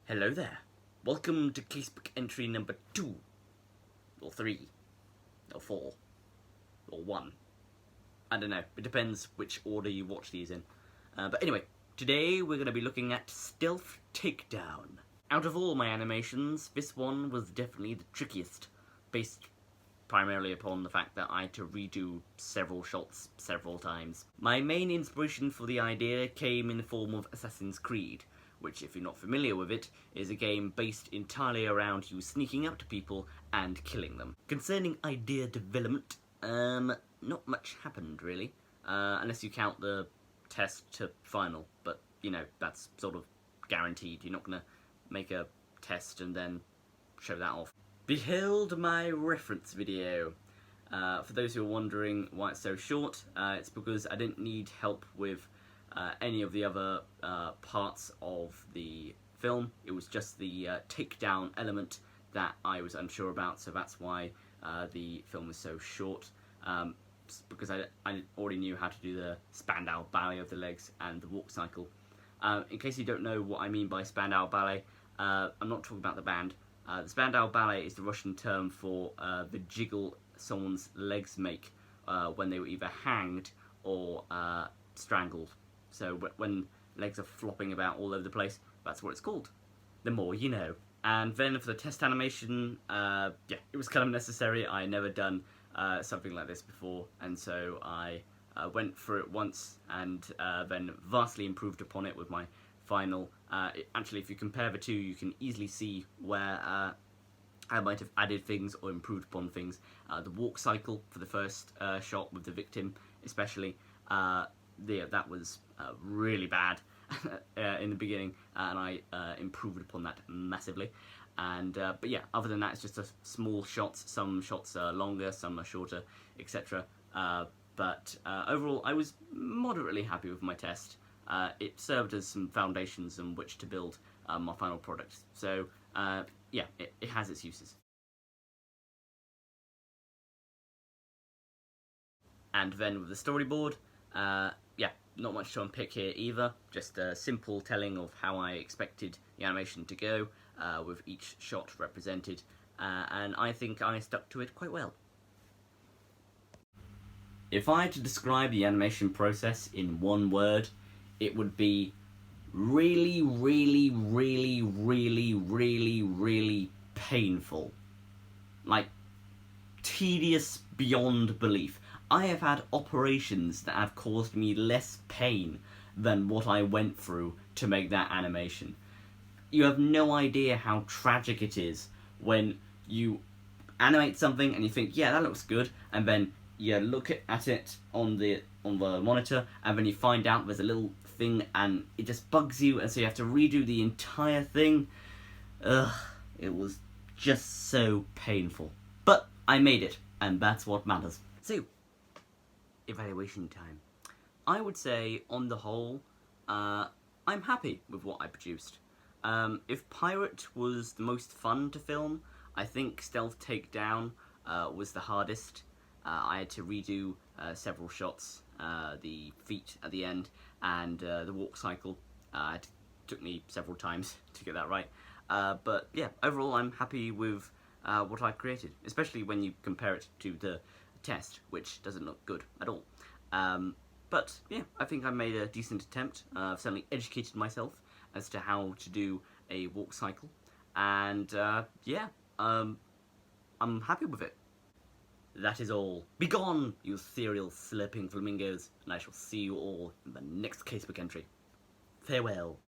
Hello there. Welcome to Casebook entry number 2, or 3, or 4, or 1. I don't know, it depends which order you watch these in. But anyway, today we're going to be looking at Stealth Takedown. Out of all my animations, this one was definitely the trickiest, based primarily upon the fact that I had to redo several shots several times. My main inspiration for the idea came in the form of Assassin's Creed, which, if you're not familiar with it, is a game based entirely around you sneaking up to people and killing them. Concerning idea development, not much happened really, unless you count the test to final, but you know, that's sort of guaranteed. You're not gonna make a test and then show that off. Behold my reference video. For those who are wondering why it's so short, it's because I didn't need help with any of the other parts of the film. It was just the takedown element that I was unsure about, so that's why the film is so short, because I already knew how to do the Spandau ballet of the legs and the walk cycle. In case you don't know what I mean by Spandau ballet, I'm not talking about the band. The Spandau ballet is the Russian term for the jiggle someone's legs make when they were either hanged or strangled. So when legs are flopping about all over the place, that's what it's called. The more you know. And then for the test animation, yeah, it was kind of necessary. I never done something like this before, and so I went through it once and then vastly improved upon it with my final. Actually, if you compare the two, you can easily see where I might have added things or improved upon things. The walk cycle for the first shot with the victim, especially, that was really bad in the beginning, and I improved upon that massively. And but yeah, other than that, it's just a small shots. Some shots are longer, some are shorter, etc. But overall, I was moderately happy with my test. It served as some foundations on which to build my final product. So yeah, it has its uses. And then with the storyboard, yeah, not much to unpick here either. Just a simple telling of how I expected the animation to go, with each shot represented, and I think I stuck to it quite well. If I had to describe the animation process in one word, it would be really, really, really, really, really, really painful. Like, tedious beyond belief. I have had operations that have caused me less pain than what I went through to make that animation. You have no idea how tragic it is when you animate something and you think, yeah, that looks good, and then you look at it on the monitor, and then you find out there's a little thing and it just bugs you, and so you have to redo the entire thing. Ugh, it was just so painful. But I made it, and that's what matters. So, evaluation time. I would say, on the whole, I'm happy with what I produced. If Pirate was the most fun to film, I think Stealth Takedown was the hardest. I had to redo several shots, the feet at the end, and the walk cycle. It took me several times to get that right. But yeah, overall I'm happy with what I created, especially when you compare it to the test, which doesn't look good at all. But yeah, I think I made a decent attempt. I've certainly educated myself as to how to do a walk cycle, and yeah, I'm happy with it. That is all. Begone, you cereal slurping flamingos, and I shall see you all in the next casebook entry. Farewell.